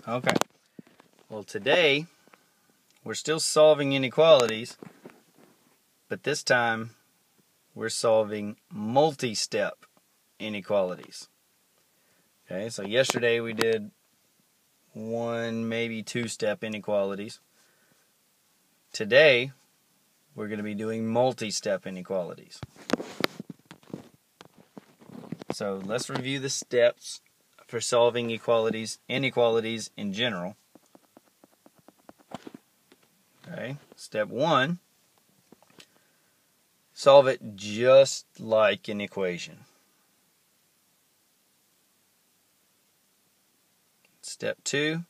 Okay. Well, today we're still solving inequalities, but this time we're solving multi-step inequalities. Okay, so yesterday we did one, maybe two-step inequalities. Today we're going to be doing multi-step inequalities. So let's review the steps for solving inequalities in general. Okay, step 1, solve it just like an equation. Step 2,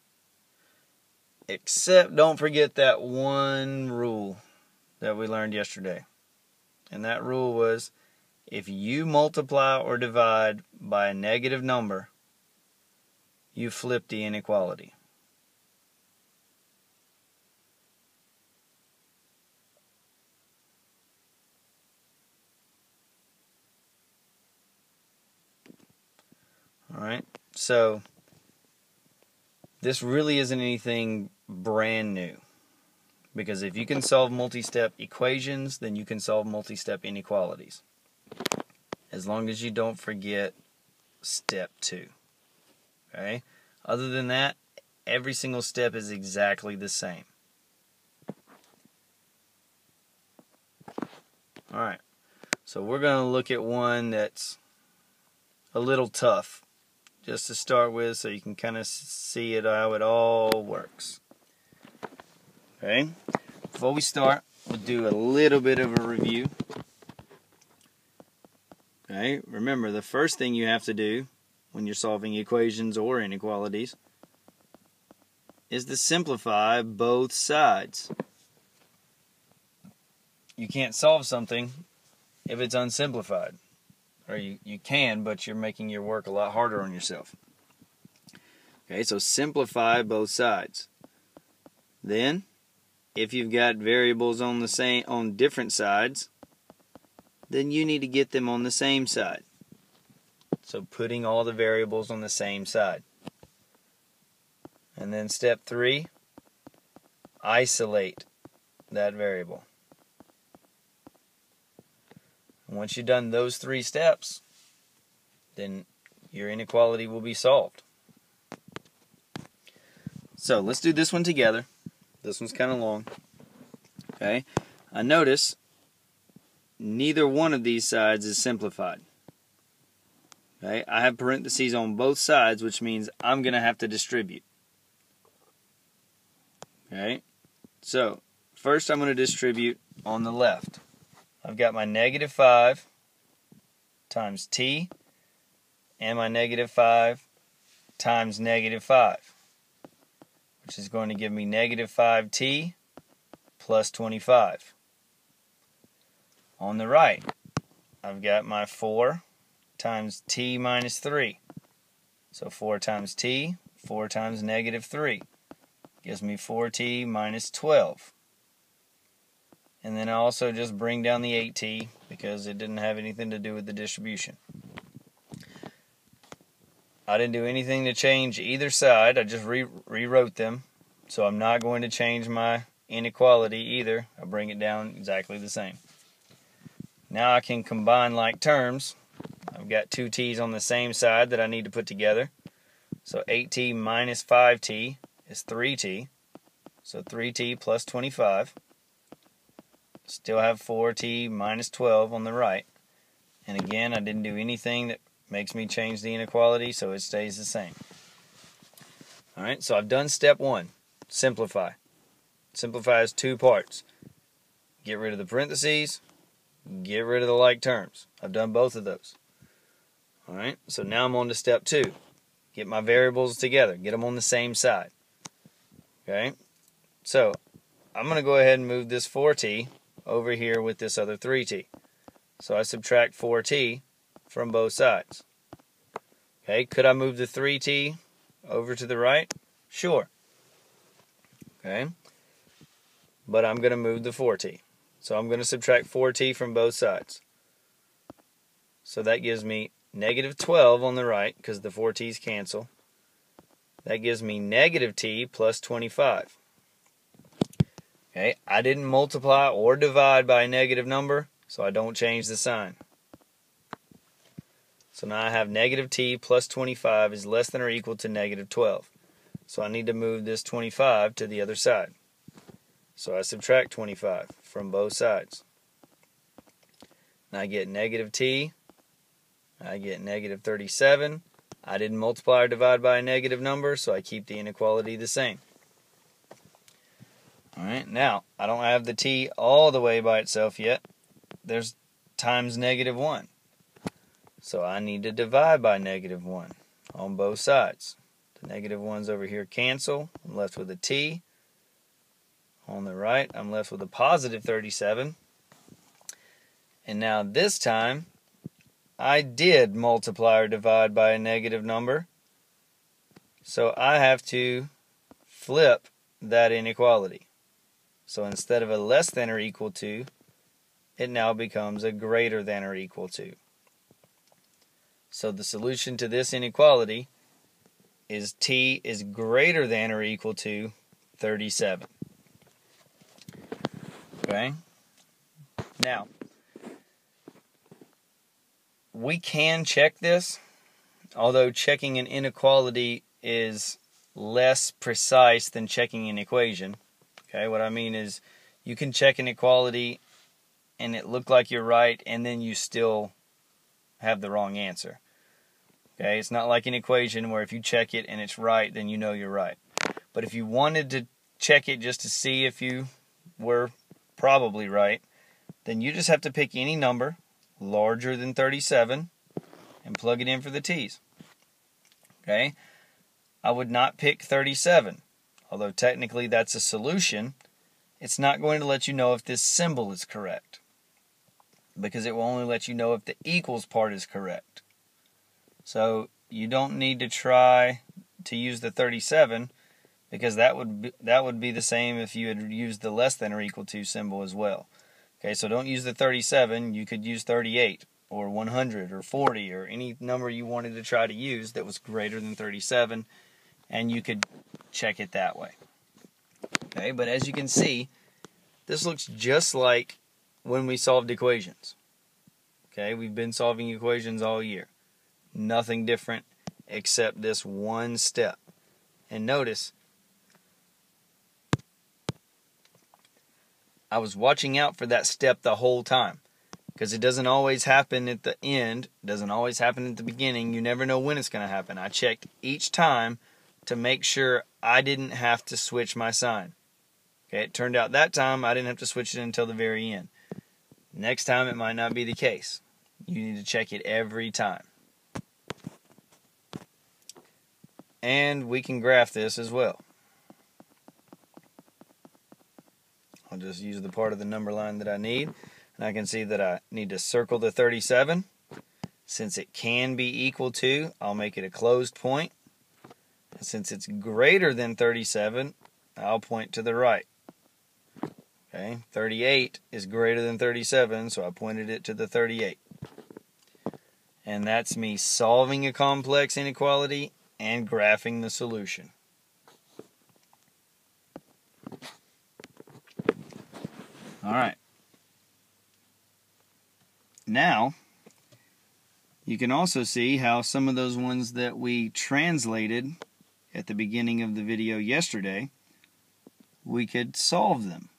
except don't forget that one rule that we learned yesterday. And that rule was, if you multiply or divide by a negative number, you flip the inequality. Alright, so this really isn't anything brand new, because if you can solve multi-step equations, then you can solve multi-step inequalities, as long as you don't forget step 2. Okay? Other than that, every single step is exactly the same. Alright, so we're going to look at one that's a little tough, just to start with, so you can kind of see it, how it all works. Okay? Before we start, we'll do a little bit of a review. Okay? Remember, the first thing you have to do when you're solving equations or inequalities is to simplify both sides. You can't solve something if it's unsimplified. Or you can, but you're making your work a lot harder on yourself. Okay, so simplify both sides. Then, if you've got variables on different sides, then you need to get them on the same side. So putting all the variables on the same side. And then step 3, isolate that variable. Once you've done those 3 steps, then your inequality will be solved. So let's do this one together. This one's kind of long. Okay, I notice neither one of these sides is simplified. Okay, I have parentheses on both sides, which means I'm going to have to distribute. Okay, so first I'm going to distribute on the left. I've got my negative 5 times t and my negative 5 times negative 5, which is going to give me negative 5t plus 25. On the right, I've got my 4 times t minus 3. So 4 times t, 4 times negative 3, gives me 4t minus 12. And then I also just bring down the 8t because it didn't have anything to do with the distribution. I didn't do anything to change either side. I just rewrote them. So I'm not going to change my inequality either. I bring it down exactly the same. Now I can combine like terms. I've got 2 t's on the same side that I need to put together. So 8t minus 5t is 3t. So 3t plus 25. Still have 4t minus 12 on the right. And again, I didn't do anything that makes me change the inequality, so it stays the same. Alright, so I've done step 1. Simplify. Simplify has 2 parts. Get rid of the parentheses, get rid of the like terms. I've done both of those. Alright, so now I'm on to step 2. Get my variables together. Get them on the same side. Okay, so I'm going to go ahead and move this 4t over here with this other 3t. So I subtract 4t from both sides. Okay, could I move the 3t over to the right? Sure. Okay, but I'm going to move the 4t. So I'm going to subtract 4t from both sides. So that gives me negative 12 on the right, because the 4t's cancel, that gives me negative t plus 25. Okay, I didn't multiply or divide by a negative number, so I don't change the sign. So now I have negative t plus 25 is less than or equal to negative 12. So I need to move this 25 to the other side. So I subtract 25 from both sides. And I get negative t. I get negative 37. I didn't multiply or divide by a negative number, so I keep the inequality the same. Alright, now I don't have the t all the way by itself yet. There's times negative 1. So I need to divide by negative 1 on both sides. The negative 1's over here cancel. I'm left with a t. On the right, I'm left with a positive 37. And now this time, I did multiply or divide by a negative number. So I have to flip that inequality. So instead of a less than or equal to, it now becomes a greater than or equal to. So the solution to this inequality is t is greater than or equal to 37. Okay? Now, we can check this, although checking an inequality is less precise than checking an equation. Okay, what I mean is you can check an equality and it look like you're right, and then you still have the wrong answer. Okay, it's not like an equation where if you check it and it's right, then you know you're right. But if you wanted to check it just to see if you were probably right, then you just have to pick any number larger than 37 and plug it in for the t's. Okay, I would not pick 37. Although technically that's a solution, it's not going to let you know if this symbol is correct, because it will only let you know if the equals part is correct. So you don't need to try to use the 37, because that would be the same if you had used the less than or equal to symbol as well. Okay, so don't use the 37. You could use 38 or 100 or 40 or any number you wanted to try to use that was greater than 37, and you could check it that way. Okay, but as you can see, this looks just like when we solved equations. Okay, we've been solving equations all year. Nothing different except this one step. And notice, I was watching out for that step the whole time, because it doesn't always happen at the end, it doesn't always happen at the beginning. You never know when it's going to happen. I checked each time to make sure I didn't have to switch my sign. Okay, it turned out that time I didn't have to switch it until the very end. Next time it might not be the case. You need to check it every time. And we can graph this as well. I'll just use the part of the number line that I need. And I can see that I need to circle the 37. Since it can be equal to, I'll make it a closed point. And since it's greater than 37, I'll point to the right. Okay, 38 is greater than 37, so I pointed it to the 38. And that's me solving a complex inequality and graphing the solution. Alright. Now, you can also see how some of those ones that we translated at the beginning of the video yesterday, we could solve them.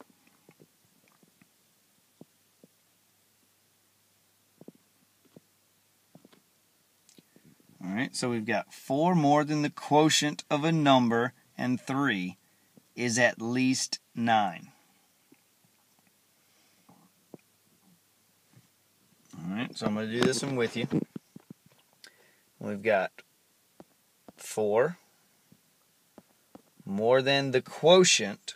Alright, so we've got 4 more than the quotient of a number, and 3 is at least 9. Alright, so I'm going to do this one with you. We've got 4 more than the quotient,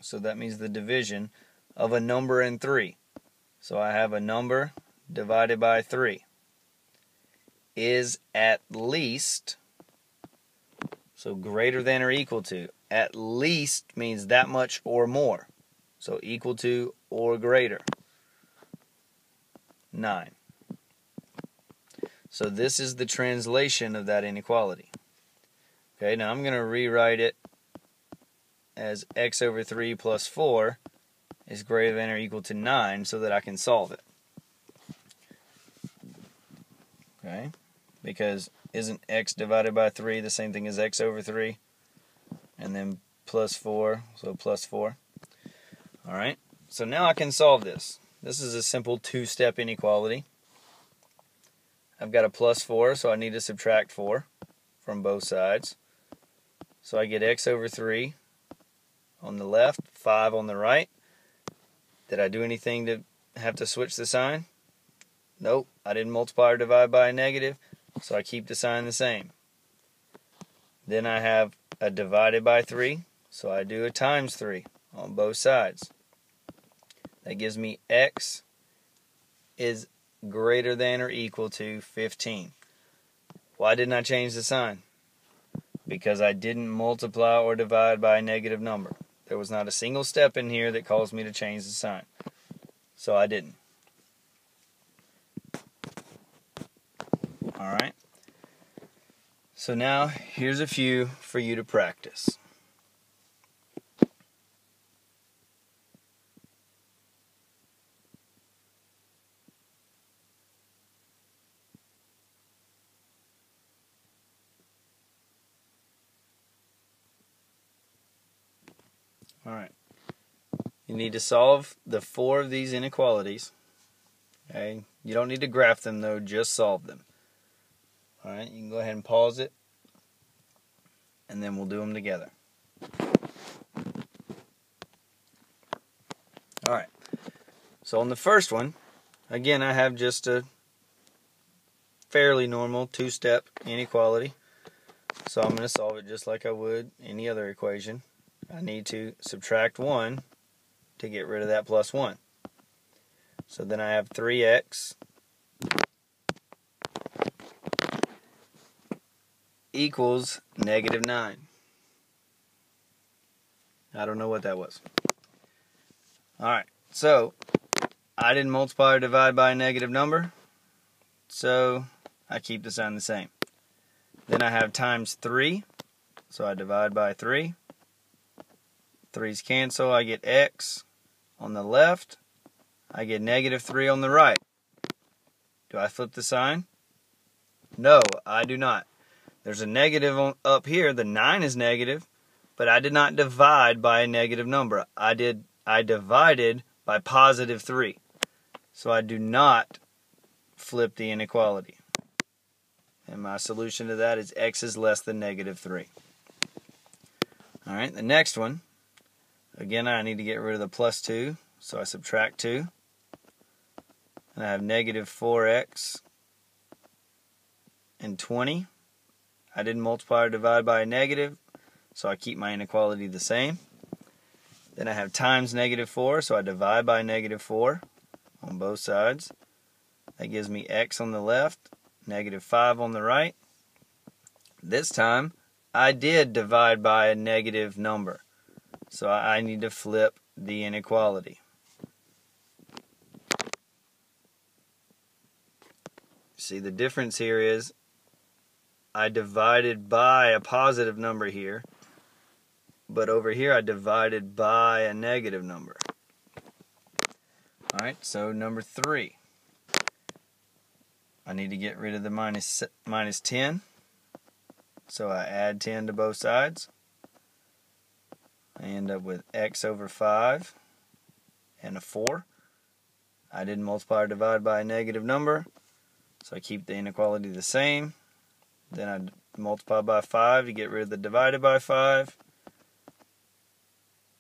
so that means the division, of a number and 3. So I have a number divided by 3. Is at least, so greater than or equal to. At least means that much or more. So equal to or greater. 9. So this is the translation of that inequality. Okay, now I'm going to rewrite it as x over 3 plus 4 is greater than or equal to 9 so that I can solve it. Okay, because isn't x divided by 3 the same thing as x over 3? And then plus 4, so plus 4. Alright, so now I can solve this. This is a simple two-step inequality. I've got a plus 4, so I need to subtract 4 from both sides. So I get x over 3 on the left, 5 on the right. Did I do anything to have to switch the sign? Nope, I didn't multiply or divide by a negative, so I keep the sign the same. Then I have a divided by 3, so I do a times 3 on both sides. That gives me x is greater than or equal to 15. Why didn't I change the sign? Because I didn't multiply or divide by a negative number. There was not a single step in here that caused me to change the sign. So I didn't. Alright. So now here's a few for you to practice. Alright. You need to solve the 4 of these inequalities. Okay? You don't need to graph them though, just solve them. Alright, you can go ahead and pause it, and then we'll do them together. Alright, so on the first one, again I have just a fairly normal two-step inequality. So I'm going to solve it just like I would any other equation. I need to subtract 1 to get rid of that plus 1. So then I have 3x equals negative 9. I don't know what that was. Alright, so I didn't multiply or divide by a negative number, so I keep the sign the same. Then I have times 3, so I divide by 3. 3's cancel, I get x on the left, I get negative 3 on the right. Do I flip the sign? No, I do not. There's a negative up here, the 9 is negative, but I did not divide by a negative number. I divided by positive 3. So I do not flip the inequality. And my solution to that is x is less than negative 3. Alright, the next one. Again, I need to get rid of the plus 2, so I subtract 2. And I have negative 4x and 20. I didn't multiply or divide by a negative, so I keep my inequality the same. Then I have times negative 4, so I divide by negative 4 on both sides. That gives me x on the left, negative 5 on the right. This time, I did divide by a negative number, so I need to flip the inequality. See, the difference here is I divided by a positive number here, but over here I divided by a negative number. Alright, so number 3. I need to get rid of the minus 10, so I add 10 to both sides. I end up with x over 5 and a 4. I didn't multiply or divide by a negative number, so I keep the inequality the same. Then I multiply by 5 to get rid of the divided by 5.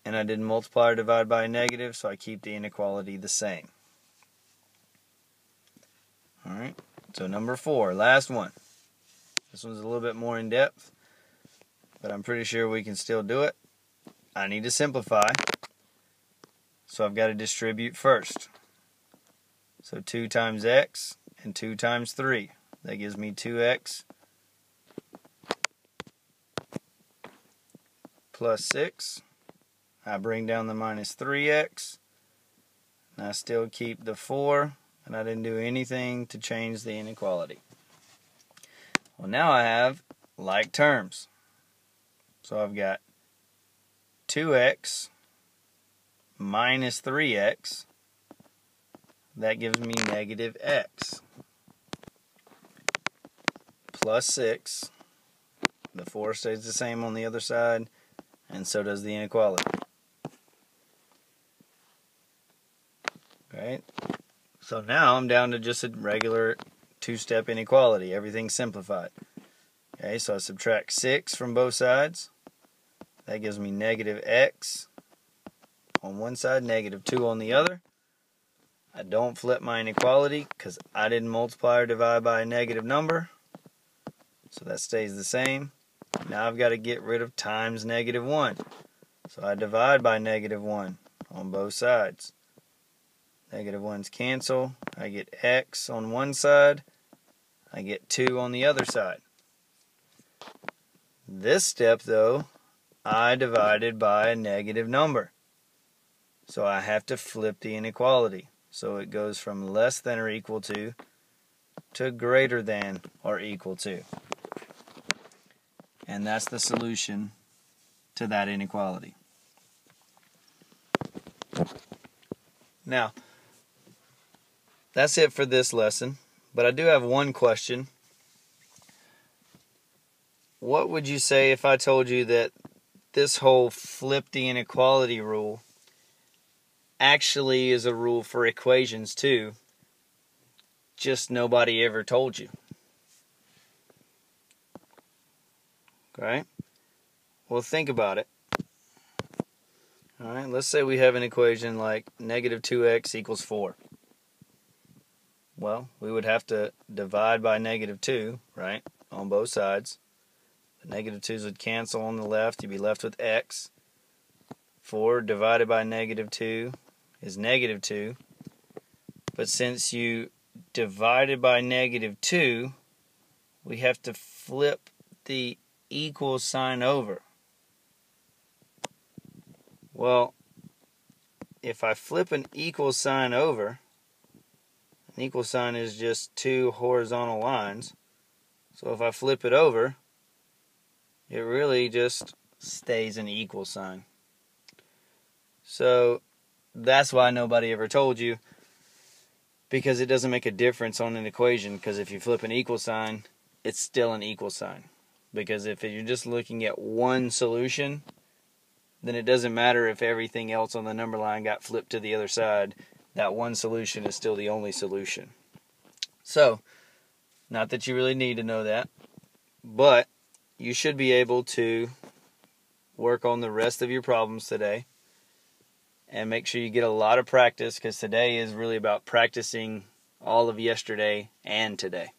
And I didn't multiply or divide by a negative, so I keep the inequality the same. Alright, so number 4, last one. This one's a little bit more in depth, but I'm pretty sure we can still do it. I need to simplify, so I've got to distribute first. So 2 times x and 2 times 3. That gives me 2x plus 6. I bring down the minus 3x, and I still keep the 4, and I didn't do anything to change the inequality. Well, now I have like terms. So I've got 2x minus 3x. That gives me negative x. Plus 6. The 4 stays the same on the other side, and so does the inequality. Right? So now I'm down to just a regular two-step inequality. Everything's simplified. Okay, so I subtract 6 from both sides. That gives me negative x on one side, negative 2 on the other. I don't flip my inequality because I didn't multiply or divide by a negative number. So that stays the same. Now I've got to get rid of times negative 1. So I divide by negative 1 on both sides. Negative 1's cancel. I get x on one side. I get 2 on the other side. This step, though, I divided by a negative number. So I have to flip the inequality. So it goes from less than or equal to greater than or equal to. And that's the solution to that inequality. Now, that's it for this lesson. But I do have one question. What would you say if I told you that this whole flip the inequality rule actually is a rule for equations too, just nobody ever told you? Okay? Well, think about it. Alright, let's say we have an equation like negative 2x equals 4. Well, we would have to divide by negative 2, right, on both sides. The negative 2's would cancel on the left. You'd be left with x. 4 divided by negative 2 is negative 2. But since you divided by negative 2, we have to flip the equal sign over. Well, if I flip an equal sign over, an equal sign is just two horizontal lines. So if I flip it over, it really just stays an equal sign. So that's why nobody ever told you, because it doesn't make a difference on an equation, because if you flip an equal sign, it's still an equal sign. Because if you're just looking at one solution, then it doesn't matter if everything else on the number line got flipped to the other side. That one solution is still the only solution. So, not that you really need to know that, but you should be able to work on the rest of your problems today and make sure you get a lot of practice, because today is really about practicing all of yesterday and today.